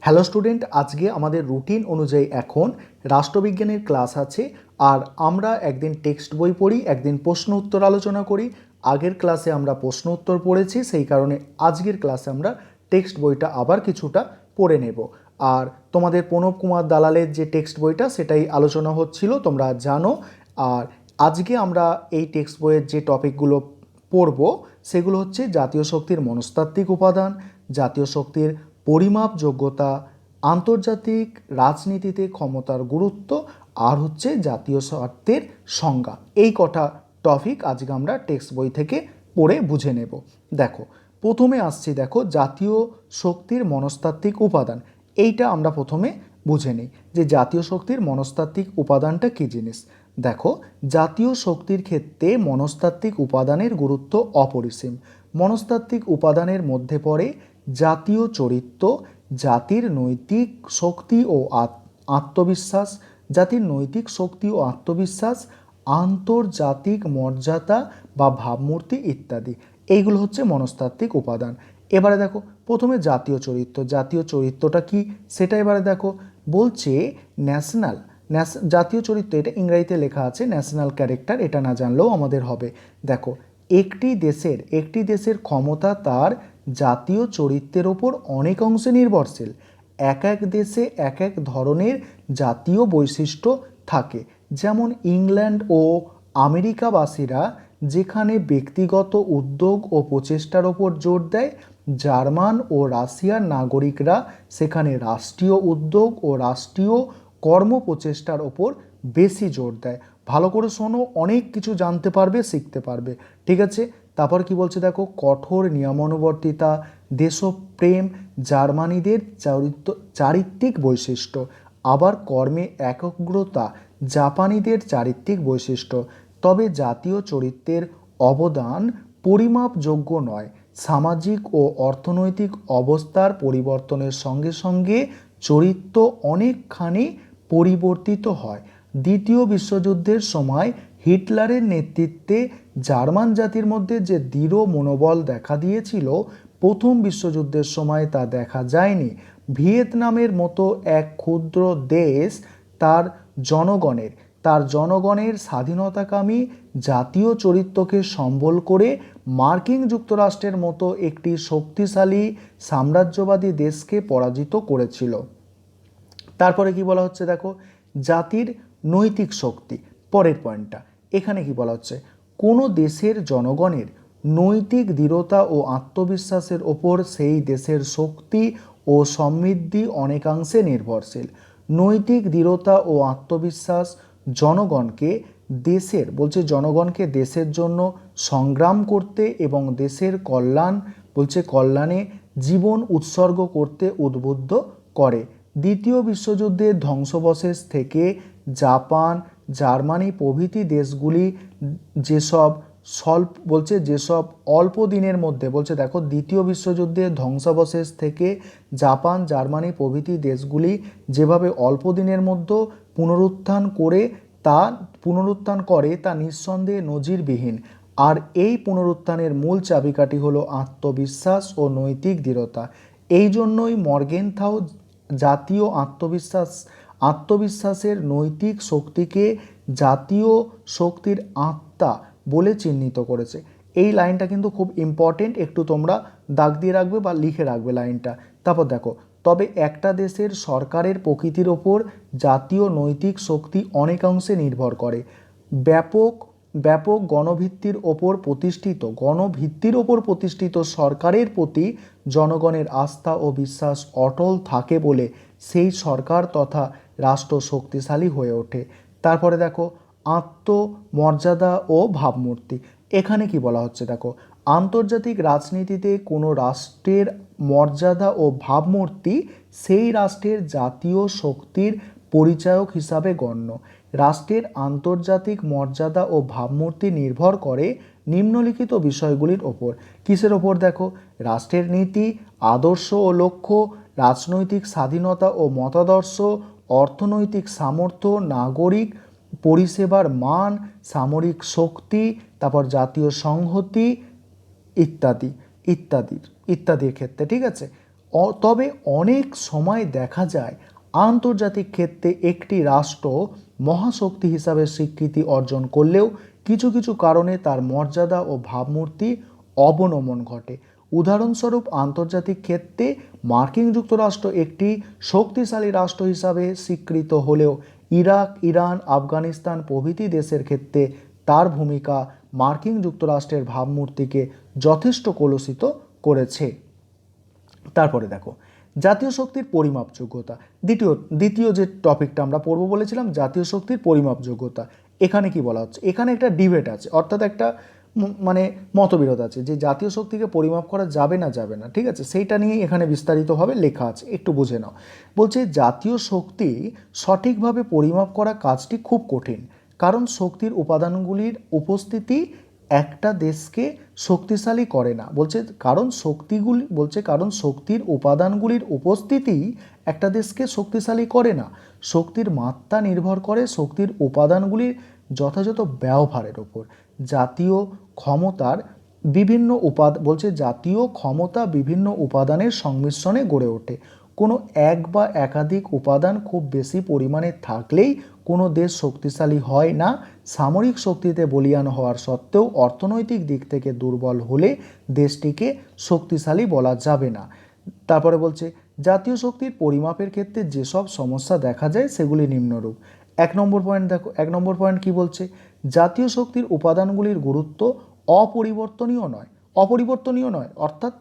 Hello student, আজকে আমাদের routine অনুযায়ী এখন রাষ্ট্রবিজ্ঞানের ক্লাস আছে। আর আমরা একদিন টেক্সট বই পড়ি, একদিন প্রশ্ন উত্তর আলোচনা করি। আগের ক্লাসে আমরা প্রশ্ন উত্তর পড়েছি, সেই কারণে আজকের ক্লাসে আমরা টেক্সট বইটা আবার কিছুটা পড়ে নেব। আর তোমাদের প্রণব কুমার দালালের যে টেক্সট বইটা সেটাই আলোচনা হচ্ছিল, তোমরা জানো। আর আজকে আমরা এই টেক্সট বইয়ের যে টপিকগুলো পড়ব সেগুলো হচ্ছে জাতীয় শক্তির মনস্তাত্ত্বিক উপাদান, জাতীয় শক্তির পরিমাপ যোগ্যতা, আন্তর্জাতিক রাজনীতিতে ক্ষমতার গুরুত্ব, আর হচ্ছে জাতীয় স্বার্থের সংজ্ঞা। এই কটা টপিক আজকে আমরা টেক্সট বই থেকে পড়ে বুঝে নেব। দেখো, প্রথমে আসছি, দেখো জাতীয় শক্তির মনস্তাত্ত্বিক উপাদান। এইটা আমরা প্রথমে বুঝে নিই যে জাতীয় শক্তির মনস্তাত্ত্বিক উপাদানটা কী জিনিস। দেখো, জাতীয় শক্তির ক্ষেত্রে মনস্তাত্ত্বিক উপাদানের গুরুত্ব অপরিসীম। মনস্তাত্ত্বিক উপাদানের মধ্যে পড়ে জাতীয় চরিত্র, জাতির নৈতিক শক্তি ও আত্মবিশ্বাস, জাতির নৈতিক শক্তি ও আত্মবিশ্বাস, আন্তর্জাতিক মর্যাদা বা ভাবমূর্তি ইত্যাদি। এইগুলো হচ্ছে মনস্তাত্ত্বিক উপাদান। এবারে দেখো, প্রথমে জাতীয় চরিত্র। জাতীয় চরিত্রটা কি সেটা এবারে দেখো। বলছে ন্যাশনাল জাতীয় চরিত্র, এটা ইংরেজিতে লেখা আছে ন্যাশনাল ক্যারেক্টার, এটা না জানলেও আমাদের হবে। দেখো, একটি দেশের ক্ষমতা তার জাতীয় চরিত্রের ওপর অনেক অংশে নির্ভরশীল। এক এক দেশে এক এক ধরনের জাতীয় বৈশিষ্ট্য থাকে। যেমন ইংল্যান্ড ও আমেরিকাবাসীরা যেখানে ব্যক্তিগত উদ্যোগ ও প্রচেষ্টার ওপর জোর দেয়, জার্মান ও রাশিয়ার নাগরিকরা সেখানে রাষ্ট্রীয় উদ্যোগ ও রাষ্ট্রীয় কর্মপ্রচেষ্টার ওপর বেশি জোর দেয়। ভালো করে শোনো, অনেক কিছু জানতে পারবে, শিখতে পারবে, ঠিক আছে। তারপর কি বলছে দেখো, কঠোর নিয়মানুবর্তিতা, দেশপ্রেম জার্মানিদের চারিত্রিক বৈশিষ্ট্য। আবার কর্মে একাগ্রতা জাপানিদের চারিত্রিক বৈশিষ্ট্য। তবে জাতীয় চরিত্রের অবদান পরিমাপযোগ্য নয়। সামাজিক ও অর্থনৈতিক অবস্থার পরিবর্তনের সঙ্গে সঙ্গে চরিত্র অনেকখানি পরিবর্তিত হয়। দ্বিতীয় বিশ্বযুদ্ধের সময় হিটলারের নেতৃত্বে জার্মান জাতির মধ্যে যে দৃঢ় মনোবল দেখা দিয়েছিল, প্রথম বিশ্বযুদ্ধের সময় তা দেখা যায়নি। ভিয়েতনামের মতো এক ক্ষুদ্র দেশ তার জনগণের স্বাধীনতাকামী জাতীয় চরিত্রকে সম্বল করে মার্কিন যুক্তরাষ্ট্রের মতো একটি শক্তিশালী সাম্রাজ্যবাদী দেশকে পরাজিত করেছিল। তারপরে কি বলা হচ্ছে দেখো, জাতির নৈতিক শক্তি। পরের পয়েন্টটা এখানে কি বলা হচ্ছে, কোনো দেশের জনগণের নৈতিক দৃঢ়তা ও আত্মবিশ্বাসের ওপর সেই দেশের শক্তি ও সমৃদ্ধি অনেকাংশে নির্ভরশীল। নৈতিক দৃঢ়তা ও আত্মবিশ্বাস জনগণকে দেশের জন্য সংগ্রাম করতে এবং দেশের কল্যাণে জীবন উৎসর্গ করতে উদ্বুদ্ধ করে। দ্বিতীয় বিশ্বযুদ্ধের ধ্বংসাবশেষ থেকে জাপান, জার্মানি প্রভৃতি দেশগুলি যেসব অল্প দিনের মধ্যে দেখো, দ্বিতীয় বিশ্বযুদ্ধের ধ্বংসাবশেষ থেকে জাপান, জার্মানি প্রভৃতি দেশগুলি যেভাবে অল্প দিনের মধ্যে পুনরুত্থান করে তা নিঃসন্দেহে নজিরবিহীন। আর এই পুনরুত্থানের মূল চাবিকাঠি হলো আত্মবিশ্বাস ও নৈতিক দৃঢ়তা। এই জন্যই মর্গেনথাউ জাতীয় আত্মবিশ্বাসের নৈতিক শক্তিকে জাতীয় শক্তির আত্মা বলে চিহ্নিত করেছে। এই লাইনটা কিন্তু খুব ইম্পর্টেন্ট, একটু তোমরা দাগ দিয়ে রাখবে বা লিখে রাখবে লাইনটা। তারপর দেখো, তবে একটা দেশের সরকারের প্রকৃতির ওপর জাতীয় নৈতিক শক্তি অনেকাংশে নির্ভর করে। ব্যাপক গণভিত্তির ওপর প্রতিষ্ঠিত সরকারের প্রতি জনগণের আস্থা ও বিশ্বাস অটল থাকে বলে সেই সরকার তথা রাষ্ট্র শক্তিশালী হয়ে ওঠে। তারপরে দেখো, আত্মমর্যাদা ও ভাবমূর্তি। এখানে কি বলা হচ্ছে দেখো, আন্তর্জাতিক রাজনীতিতে কোনো রাষ্ট্রের মর্যাদা ও ভাবমূর্তি সেই রাষ্ট্রের জাতীয় শক্তির পরিচায়ক হিসাবে গণ্য। রাষ্ট্রের আন্তর্জাতিক মর্যাদা ও ভাবমূর্তি নির্ভর করে নিম্নলিখিত বিষয়গুলির ওপর। কিসের ওপর দেখো, রাষ্ট্রের নীতি, আদর্শ ও লক্ষ্য, রাজনৈতিক স্বাধীনতা ও মতাদর্শ, অর্থনৈতিক সামর্থ্য, নাগরিক পরিষেবার মান, সামরিক শক্তি, তারপর জাতীয় সংহতি ইত্যাদির ক্ষেত্রে, ঠিক আছে। তবে অনেক সময় দেখা যায় আন্তর্জাতিক ক্ষেত্রে একটি রাষ্ট্র মহাশক্তি হিসাবে স্বীকৃতি অর্জন করলেও কিছু কিছু কারণে তার মর্যাদা ও ভাবমূর্তি অবনমন ঘটে। উদাহরণস্বরূপ আন্তর্জাতিক ক্ষেত্রে মার্কিন যুক্তরাষ্ট্র একটি শক্তিশালী রাষ্ট্র হিসাবে স্বীকৃত হলেও ইরাক, ইরান, আফগানিস্তান প্রভৃতি দেশের ক্ষেত্রে তার ভূমিকা মার্কিন যুক্তরাষ্ট্রের ভাবমূর্তিকে যথেষ্ট কলুষিত করেছে। তারপরে দেখো জাতীয় শক্তির পরিমাপযোগ্যতা। দ্বিতীয় যে টপিকটা আমরা পড়ব বলেছিলাম জাতীয় শক্তির পরিমাপযোগ্যতা। এখানে কি বলা হচ্ছে, এখানে একটা ডিবেট আছে, অর্থাৎ একটা মানে মতবিরোধ আছে যে জাতীয় শক্তিকে পরিমাপ করা যাবে না যাবে না, ঠিক আছে, সেইটা নিয়ে এখানে বিস্তারিতভাবে লেখা আছে, একটু বুঝে নাও। বলছে জাতীয় শক্তি সঠিকভাবে পরিমাপ করা কাজটি খুব কঠিন, কারণ শক্তির উপাদানগুলির উপস্থিতি একটা দেশকে শক্তিশালী করে না। কারণ শক্তির উপাদানগুলির উপস্থিতি একটা দেশকে শক্তিশালী করে না। শক্তির মাত্রা নির্ভর করে শক্তির উপাদানগুলির যথাযথ ব্যবহারের উপর। জাতীয় ক্ষমতা বিভিন্ন উপাদানের সংমিশ্রণে গড়ে ওঠে। কোনো এক বা একাধিক উপাদান খুব বেশি পরিমাণে থাকলেই কোনো দেশ শক্তিশালী হয় না। সামরিক শক্তিতে বলীয়ান হওয়ার সত্ত্বেও অর্থনৈতিক দিক থেকে দুর্বল হলে দেশটিকে শক্তিশালী বলা যাবে না। তারপরে বলছে জাতীয় শক্তির পরিমাপের ক্ষেত্রে যেসব সমস্যা দেখা যায় সেগুলি নিম্নরূপ। 1 নম্বর পয়েন্ট দেখো, 1 নম্বর পয়েন্ট কি বলছে, জাতীয় শক্তির উপাদানগুলির গুরুত্ব অপরিবর্তনীয় নয়, অর্থাৎ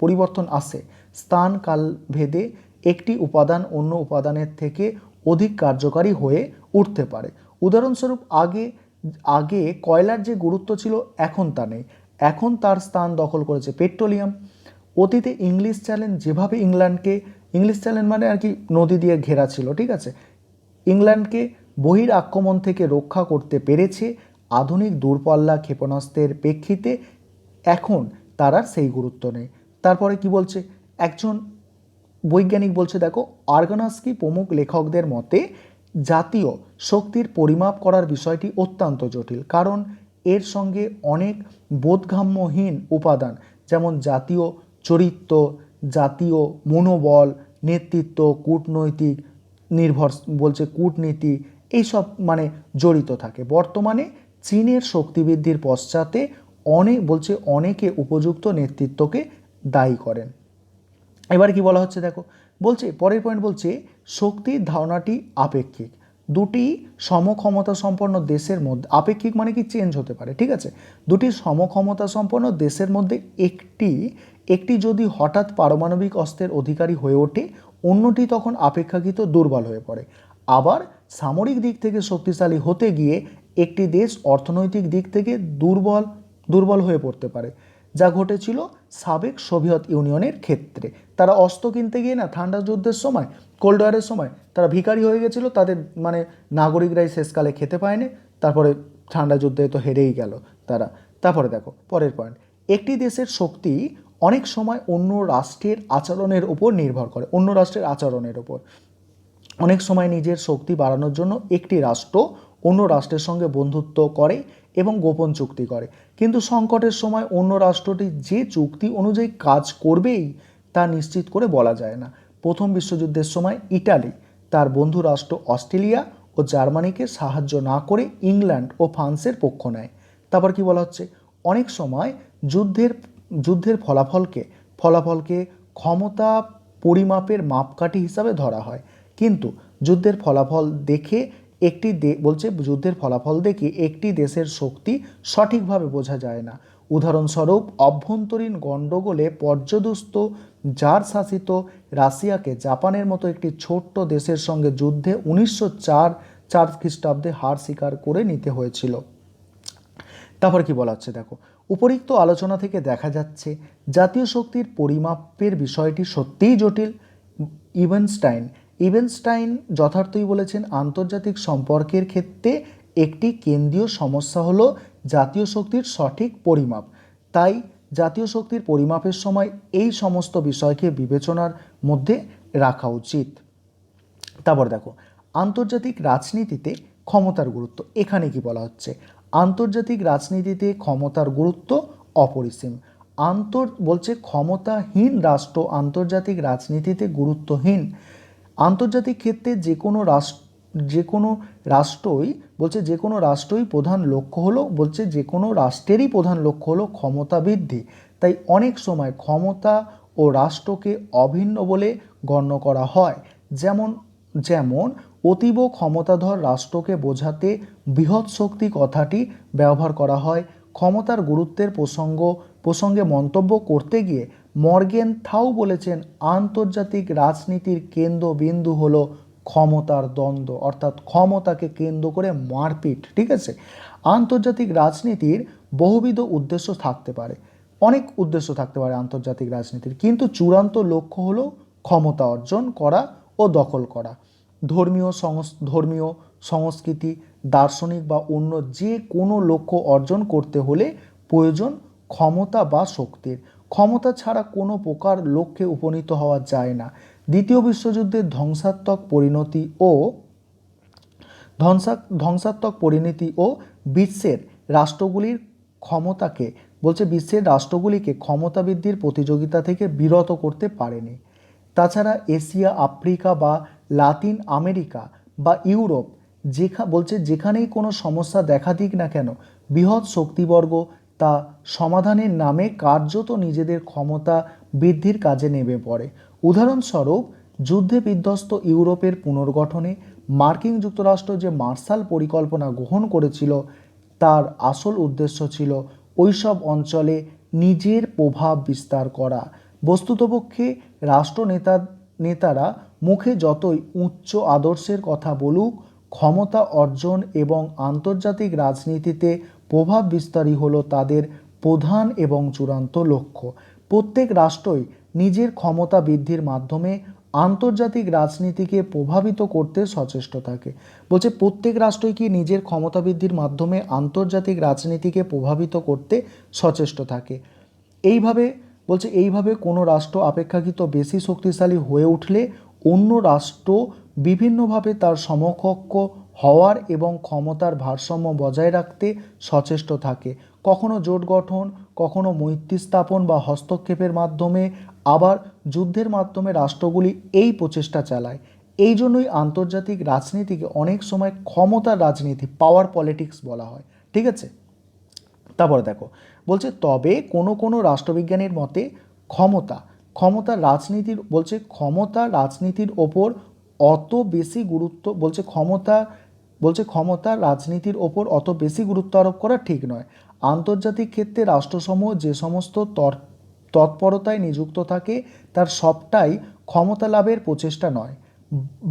পরিবর্তন আসে। স্থান কাল ভেদে একটি উপাদান অন্য উপাদানের থেকে অধিক কার্যকারী হয়ে উঠতে পারে। উদাহরণস্বরূপ আগে কয়লার যে গুরুত্ব ছিল এখন তা নেই, এখন তার স্থান দখল করেছে পেট্রোলিয়াম। অতীতে ইংলিশ চ্যানেল মানে আর কি নদী দিয়ে ঘেরা ছিল, ঠিক আছে, ইংল্যান্ডকে বহির আক্রমণ থেকে রক্ষা করতে পেরেছে। আধুনিক দূরপাল্লা ক্ষেপণাস্ত্রের প্রেক্ষিতে এখন তার আর সেই গুরুত্ব নেই। তারপরে কি বলছে, একজন বৈজ্ঞানিক বলছে দেখো, আর্গানস্কি প্রমুখ লেখকদের মতে জাতীয় শক্তির পরিমাপ করার বিষয়টি অত্যন্ত জটিল, কারণ এর সঙ্গে অনেক বোধগম্যহীন উপাদান যেমন জাতীয় চরিত্র, জাতীয় মনোবল, নেতৃত্ব, কূটনীতি এইসব জড়িত থাকে। বর্তমানে চীনের শক্তিবৃদ্ধির পশ্চাতে অনেকে উপযুক্ত নেতৃত্বকে দায়ী করেন। এবার কি বলা হচ্ছে দেখো, পরের পয়েন্ট বলছে শক্তির ধারণাটি আপেক্ষিক। দুটি সমক্ষমতা সম্পন্ন দেশের মধ্যে, আপেক্ষিক মানে কি চেঞ্জ হতে পারে, ঠিক আছে, দুটি সমক্ষমতা সম্পন্ন দেশের মধ্যে একটি যদি হঠাৎ পারমাণবিক অস্ত্রের অধিকারী হয়ে ওঠে, অন্যটি তখন অপেক্ষাকৃত দুর্বল হয়ে পড়ে। আবার সামরিক দিক থেকে শক্তিশালী হতে গিয়ে একটি দেশ অর্থনৈতিক দিক থেকে দুর্বল হয়ে পড়তে পারে, যা ঘটেছিল সাবেক সোভিয়েত ইউনিয়নের ক্ষেত্রে। তারা অস্ত্র কিনতে গিয়ে না ঠান্ডা যুদ্ধের সময়, কোল্ড ওয়ারের সময় তারা ভিখারি হয়ে গেছিল, তাদের নাগরিকরাই শেষকালে খেতে পায়নি, তারপরে ঠান্ডা যুদ্ধে তো হেরেই গেল তারা। তারপরে দেখো পরের পয়েন্ট, একটি দেশের শক্তি অনেক সময় অন্য রাষ্ট্রের আচরণের উপর নির্ভর করে। অনেক সময় নিজের শক্তি বাড়ানোর জন্য একটি রাষ্ট্র অন্য রাষ্ট্রের সঙ্গে বন্ধুত্ব করে এবং গোপন চুক্তি করে, কিন্তু সংকটের সময় অন্য রাষ্ট্রটি যে চুক্তি অনুযায়ী কাজ করবেই তা নিশ্চিত করে বলা যায় না। প্রথম বিশ্বযুদ্ধের সময় ইটালি তার বন্ধু রাষ্ট্র অস্ট্রেলিয়া ও জার্মানিকে সাহায্য না করে ইংল্যান্ড ও ফ্রান্সের পক্ষ নেয়। তারপর কি বলা হচ্ছে, অনেক সময় যুদ্ধের ফলাফলকে ক্ষমতা পরিমাপের মাপকাঠি হিসাবে ধরা হয়, কিন্তু যুদ্ধের ফলাফল দেখে একটি দেশের শক্তি সঠিকভাবে বোঝা যায় না। উদাহরণস্বরূপ অভ্যন্তরীণ গণ্ডগোলে পর্যদস্ত জার শাসিত রাশিয়াকে জাপানের মতো একটি ছোট্ট দেশের সঙ্গে যুদ্ধে 1904 খ্রিস্টাব্দে হার স্বীকার করে নিতে হয়েছিল। তারপর কি বলা হচ্ছে দেখো, উপরিক্ত আলোচনা থেকে দেখা যাচ্ছে জাতীয় শক্তির পরিমাপের বিষয়টি সত্যিই জটিল। ইভেনস্টাইন যথার্থই বলেছেন, আন্তর্জাতিক সম্পর্কের ক্ষেত্রে একটি কেন্দ্রীয় সমস্যা হলো জাতীয় শক্তির সঠিক পরিমাপ। তাই জাতীয় শক্তির পরিমাপের সময় এই সমস্ত বিষয়কে বিবেচনার মধ্যে রাখা উচিত। তারপর দেখো, আন্তর্জাতিক রাজনীতিতে ক্ষমতার গুরুত্ব। এখানে কি বলা হচ্ছে, আন্তর্জাতিক রাজনীতিতে ক্ষমতার গুরুত্ব অপরিসীম। বলছে ক্ষমতাহীন রাষ্ট্র আন্তর্জাতিক রাজনীতিতে গুরুত্বহীন। আন্তর্জাতিক ক্ষেত্রে যে কোনো রাষ্ট্রই বলছে যে কোনো রাষ্ট্রই প্রধান লক্ষ্য হলো বলছে যে কোনো রাষ্ট্রেরই প্রধান লক্ষ্য হলো ক্ষমতা বৃদ্ধি। তাই অনেক সময় ক্ষমতা ও রাষ্ট্রকে অভিন্ন বলে গণ্য করা হয়। যেমন যেমন অতীব ক্ষমতাধর রাষ্ট্রকে বোঝাতে বৃহৎ শক্তি কথাটি ব্যবহার করা হয়। ক্ষমতার গুরুত্বের প্রসঙ্গে মন্তব্য করতে গিয়ে মর্গেনথাউ বলেছেন, আন্তর্জাতিক রাজনীতির কেন্দ্রবিন্দু হলো ক্ষমতার দ্বন্দ্ব, অর্থাৎ ক্ষমতাকে কেন্দ্র করে মারপিট। ঠিক আছে, আন্তর্জাতিক রাজনীতির বহুবিধ উদ্দেশ্য থাকতে পারে, অনেক উদ্দেশ্য থাকতে পারে আন্তর্জাতিক রাজনীতির, কিন্তু চূড়ান্ত লক্ষ্য হলো ক্ষমতা অর্জন করা ও দখল করা। ধর্মীয় সংস্কৃতি, দার্শনিক বা অন্য যে কোনো লক্ষ্য অর্জন করতে হলে প্রয়োজন ক্ষমতা বা শক্তির। ক্ষমতা ছাড়া কোনো প্রকার লক্ষ্যে উপনীত হওয়া যায় না। দ্বিতীয় বিশ্বযুদ্ধের ধ্বংসাত্মক পরিণতি ও বিশ্বের রাষ্ট্রগুলিকে ক্ষমতা বৃদ্ধির প্রতিযোগিতা থেকে বিরত করতে পারেনি। তাছাড়া এশিয়া, আফ্রিকা বা লাতিন আমেরিকা বা ইউরোপ যেখানেই কোনো সমস্যা দেখা দিক না কেন, বৃহৎ শক্তিবর্গ তা সমাধানের নামে কার্যত নিজেদের ক্ষমতা বৃদ্ধির কাজে নেমে পড়ে। উদাহরণস্বরূপ, যুদ্ধে বিধ্বস্ত ইউরোপের পুনর্গঠনে মার্কিন যুক্তরাষ্ট্র যে মার্শাল পরিকল্পনা গ্রহণ করেছিল, তার আসল উদ্দেশ্য ছিল ওইসব অঞ্চলে নিজের প্রভাব বিস্তার করা। বস্তুতপক্ষে নেতারা মুখে যতই উচ্চ আদর্শের কথা বলুক, ক্ষমতা অর্জন এবং আন্তর্জাতিক রাজনীতিতে প্রভাব বিস্তারই হলো তাদের প্রধান এবং চূড়ান্ত লক্ষ্য। প্রত্যেক রাষ্ট্রই নিজের ক্ষমতা বৃদ্ধির মাধ্যমে আন্তর্জাতিক রাজনীতিকে প্রভাবিত করতে সচেষ্ট থাকে। বলছে প্রত্যেক রাষ্ট্রই কি নিজের ক্ষমতা বৃদ্ধির মাধ্যমে আন্তর্জাতিক রাজনীতিকে প্রভাবিত করতে সচেষ্ট থাকে। এইভাবে কোনো রাষ্ট্র অপেক্ষাকৃত বেশি শক্তিশালী হয়ে উঠলে অন্য রাষ্ট্র বিভিন্নভাবে তার সমকক্ষ হওয়ার এবং ক্ষমতার ভারসাম্য বজায় রাখতে সচেষ্ট থাকে। কখনো জোট গঠন, কখনো মৈত্রী স্থাপন বা হস্তক্ষেপের মাধ্যমে, আবার যুদ্ধের মাধ্যমে রাষ্ট্রগুলি এই প্রচেষ্টা চালায়। এই জন্যই আন্তর্জাতিক রাজনীতিকে অনেক সময় ক্ষমতার রাজনীতি, পাওয়ার পলিটিক্স বলা হয়। ঠিক আছে, তারপরে দেখো বলছে তবে কোনো রাষ্ট্রবিজ্ঞানীর মতে ক্ষমতা রাজনীতির ওপর অত বেশি গুরুত্ব আরোপ করা ঠিক নয়। আন্তর্জাতিক ক্ষেত্রে রাষ্ট্রসমূহ যে সমস্ত তৎপরতায় নিযুক্ত থাকে তার সবটাই ক্ষমতা লাভের প্রচেষ্টা নয়।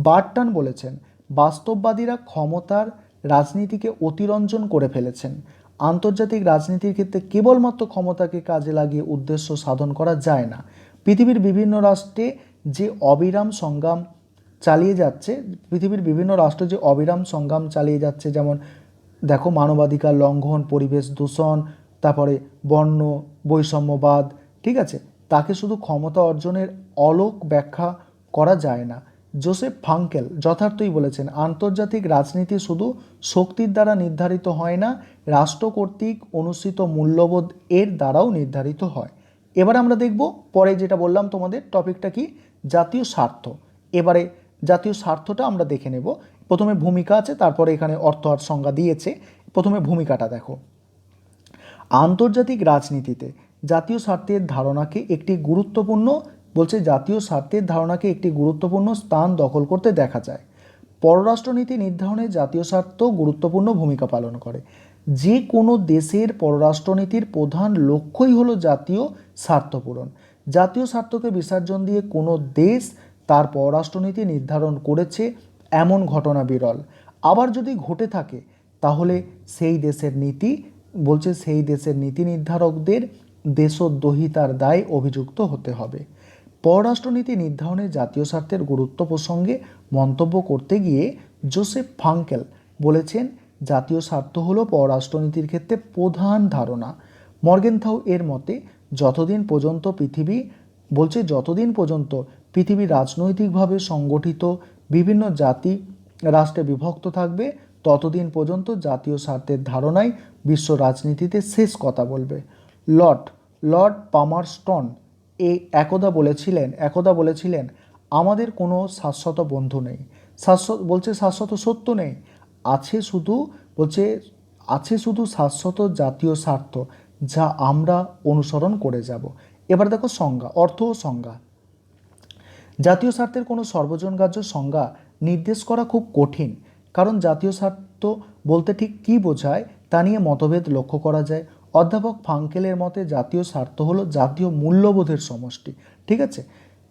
বার্টন বলেছেন, বাস্তববাদীরা ক্ষমতার রাজনীতিকে অতিরঞ্জন করে ফেলেছেন। আন্তর্জাতিক রাজনীতির ক্ষেত্রে কেবলমাত্র ক্ষমতাকে কাজে লাগিয়ে উদ্দেশ্য সাধন করা যায় না। পৃথিবীর বিভিন্ন রাষ্ট্রে যে অবিরাম সংগ্রাম চালিয়ে যাচ্ছে, যেমন দেখো মানবাধিকার লঙ্ঘন, পরিবেশ দূষণ, তারপরে বর্ণ বৈষম্যবাদ, ঠিক আছে, তাকে শুধু ক্ষমতা অর্জনের অলোক ব্যাখ্যা করা যায় না। জোসেফ ফাঙ্কেল যথার্থই বলেছেন, আন্তর্জাতিক রাজনীতি শুধু শক্তির দ্বারা নির্ধারিত হয় না, রাষ্ট্র কর্তৃক অনুসৃত মূল্যবোধ এর দ্বারাও নির্ধারিত হয়। এবার আমরা দেখব পরে যেটা বললাম তোমাদের টপিকটা কি, জাতীয় স্বার্থ। এবারে জাতীয় স্বার্থটা আমরা দেখে নেব। প্রথমে ভূমিকা আছে, তারপরে এখানে অর্থ আর সংজ্ঞা দিয়েছে। প্রথমে ভূমিকাটা দেখো। আন্তর্জাতিক রাজনীতিতে জাতীয় স্বার্থের ধারণাকে একটি গুরুত্বপূর্ণ স্থান দখল করতে দেখা যায়। পররাষ্ট্রনীতি নির্ধারণে জাতীয় স্বার্থ গুরুত্বপূর্ণ ভূমিকা পালন করে। যে কোনো দেশের পররাষ্ট্রনীতির প্রধান লক্ষ্যই হলো জাতীয় স্বার্থ পূরণ। জাতীয় স্বার্থকে বিসর্জন দিয়ে কোনো দেশ তার পররাষ্ট্রনীতি নির্ধারণ করেছে এমন ঘটনা বিরল। আবার যদি ঘটে থাকে তাহলে সেই দেশের নীতি নির্ধারকদের দেশদ্রোহিতার দায়ে অভিযুক্ত হতে হবে। পররাষ্ট্রনীতি নির্ধারণে জাতীয় স্বার্থের গুরুত্ব প্রসঙ্গে মন্তব্য করতে গিয়ে জোসেফ ফাঙ্কেল বলেছেন, জাতীয় স্বার্থ হলো পররাষ্ট্রনীতির ক্ষেত্রে প্রধান ধারণা। মর্গেনথাউ এর মতে যতদিন পর্যন্ত পৃথিবী রাজনৈতিকভাবে সংগঠিত বিভিন্ন জাতি রাষ্ট্রে বিভক্ত থাকবে, ততদিন পর্যন্ত জাতীয় স্বার্থের ধারণাই বিশ্ব রাজনীতিতে শেষ কথা বলবে। লর্ড লর্ড পামারস্টন একদা বলেছিলেন আমাদের কোনো শাশ্বত বন্ধু নেই, শাশ্বত সত্য নেই, আছে শুধু শাশ্বত জাতীয় স্বার্থ যা আমরা অনুসরণ করে যাব। এবার দেখো সংজ্ঞা, অর্থ ও সংজ্ঞা। জাতীয় স্বার্থের কোনো সর্বজনগ্রাহ্য সংজ্ঞা নির্দেশ করা খুব কঠিন, কারণ জাতীয় স্বার্থ বলতে ঠিক কী বোঝায় তা নিয়ে মতভেদ লক্ষ্য করা যায়। অধ্যাপক ফাঙ্কেলের মতে জাতীয় স্বার্থ হলো জাতীয় মূল্যবোধের সমষ্টি, ঠিক আছে।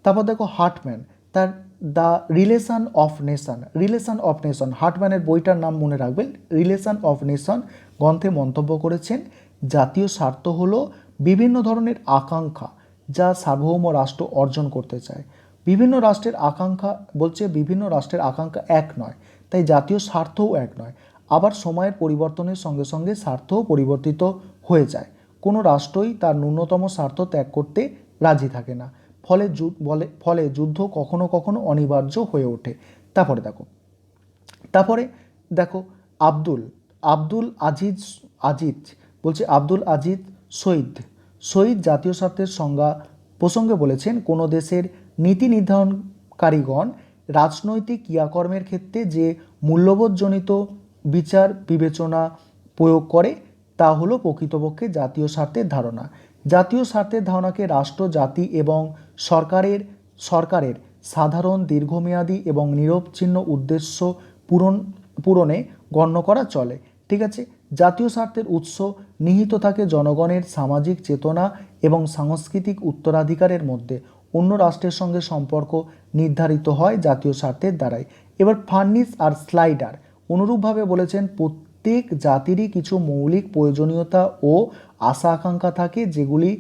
তারপর দেখো হার্টম্যান, তার দ্য রিলেশন অফ নেশন, হার্টম্যানের বইটার নাম মনে রাখবেন, রিলেশন অফ নেশন গ্রন্থে মন্তব্য করেছেন জাতীয় স্বার্থ হলো বিভিন্ন ধরনের আকাঙ্ক্ষা যা সার্বভৌম রাষ্ট্র অর্জন করতে চায়। বিভিন্ন রাষ্ট্রের আকাঙ্ক্ষা এক নয়, তাই জাতীয় স্বার্থও এক নয়। আবার সময়ের পরিবর্তনের সঙ্গে সঙ্গে স্বার্থও পরিবর্তিত হয়ে যায়। কোনো রাষ্ট্রই তার ন্যূনতম স্বার্থ ত্যাগ করতে রাজি থাকে না, ফলে যুদ্ধ কখনো কখনো অনিবার্য হয়ে ওঠে। তারপরে দেখো আব্দুল আজিজ শহীদ জাতীয় স্বার্থের সংজ্ঞা প্রসঙ্গে বলেছেন, কোনো দেশের নীতি নির্ধারণকারীগণ রাজনৈতিক ক্রিয়াকর্মের ক্ষেত্রে যে মূল্যবোধজনিত বিচার বিবেচনা প্রয়োগ করে তা হলো প্রকৃতপক্ষে জাতীয় স্বার্থের ধারণা। জাতীয় স্বার্থের ধারণাকে রাষ্ট্র, জাতি এবং সরকারের সাধারণ, দীর্ঘমেয়াদী এবং নিরবচ্ছিন্ন উদ্দেশ্য পূরণে গণ্য করা চলে, ঠিক আছে। জাতীয় স্বার্থের উৎস নিহিত থাকে জনগণের সামাজিক চেতনা এবং সাংস্কৃতিক উত্তরাধিকারের মধ্যে। অন্য রাষ্ট্রের সঙ্গে সম্পর্ক নির্ধারিত হয় জাতীয় স্বার্থের দ্বারাই। এবার ফার্নিস আর স্লাইডার অনুরূপভাবে বলেছেন, প্রত্যেক জাতিরই কিছু মৌলিক প্রয়োজনীয়তা ও আশা আকাঙ্ক্ষা থাকে যেগুলি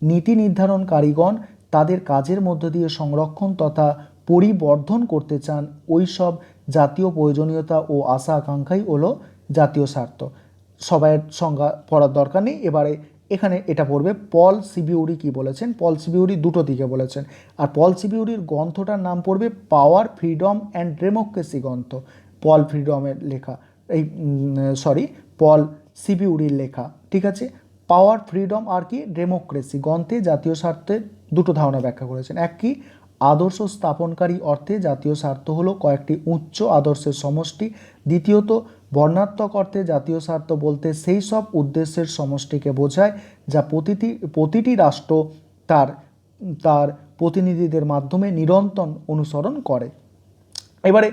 নীতি নির্ধারণকারীগণ তাদের কাজের মধ্য দিয়ে সংরক্ষণ তথা পরিবর্ধন করতে চান। ওই সব জাতীয় প্রয়োজনীয়তা ও আশা আকাঙ্ক্ষাই হলো জাতীয় স্বার্থ। সবাইয়ের সংজ্ঞা পড়ার দরকার নেই। এবারে এখানে এটা পড়বে পল সিবিউরি কি বলেছেন। পল সিবিউরি দুটো দিকে বলেছেন, আর পল সিবিউরির গ্রন্থটার নাম পড়বে পাওয়ার, ফ্রিডম অ্যান্ড ডেমোক্রেসি গ্রন্থ। পল সিবিউরির লেখা, ঠিক আছে। পাওয়ার, ফ্রিডম আর কি ডেমোক্রেসি গ্রন্থে জাতীয় স্বার্থের দুটো ধারণা ব্যাখ্যা করেছেন। এক কি, আদর্শ স্থাপনকারী অর্থে জাতীয় স্বার্থ হলো কয়েকটি উচ্চ আদর্শের সমষ্টি। দ্বিতীয়ত, বর্ণাত্মক অর্থে জাতীয় স্বার্থ বলতে সেই সব উদ্দেশ্যের সমষ্টিকে বোঝায় যা প্রতিটি রাষ্ট্র তার প্রতিনিধিদের মাধ্যমে নিরন্তর অনুসরণ করে। এবারে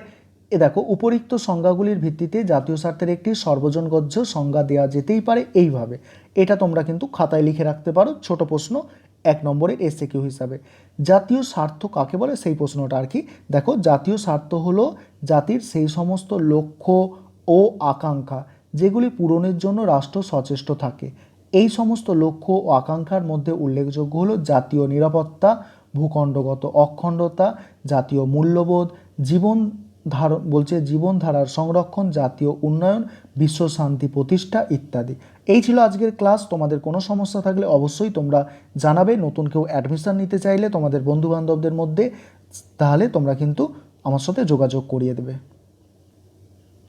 দেখো, উপরিক্ত সংজ্ঞাগুলির ভিত্তিতে জাতীয় স্বার্থের একটি সর্বজনগ্রাহ্য সংজ্ঞা দেওয়া যেতেই পারে এইভাবে। এটা তোমরা কিন্তু খাতায় লিখে রাখতে পারো, ছোট প্রশ্ন 1 নম্বরের এসএকিউ হিসাবে। জাতীয় স্বার্থ কাকে বলে সেই প্রশ্নটা আর কি। দেখো, জাতীয় স্বার্থ হলো জাতির সেই সমস্ত লক্ষ্য ও আকাঙ্ক্ষা যেগুলি পূরণের জন্য রাষ্ট্র সচেষ্ট থাকে। এই সমস্ত লক্ষ্য ও আকাঙ্ক্ষার মধ্যে উল্লেখযোগ্য হলো জাতীয় নিরাপত্তা, ভূখণ্ডগত অখণ্ডতা, জাতীয় মূল্যবোধ, জীবনধারার সংরক্ষণ, জাতীয় উন্নয়ন, বিশ্ব শান্তি প্রতিষ্ঠা ইত্যাদি। এই ছিল আজকের ক্লাস। তোমাদের কোনো সমস্যা থাকলে অবশ্যই তোমরা জানাবে। নতুন কেউ অ্যাডমিশন নিতে চাইলে তোমাদের বন্ধুবান্ধবদের মধ্যে, তাহলে তোমরা কিন্তু আমার সাথে যোগাযোগ করিয়ে দেবে।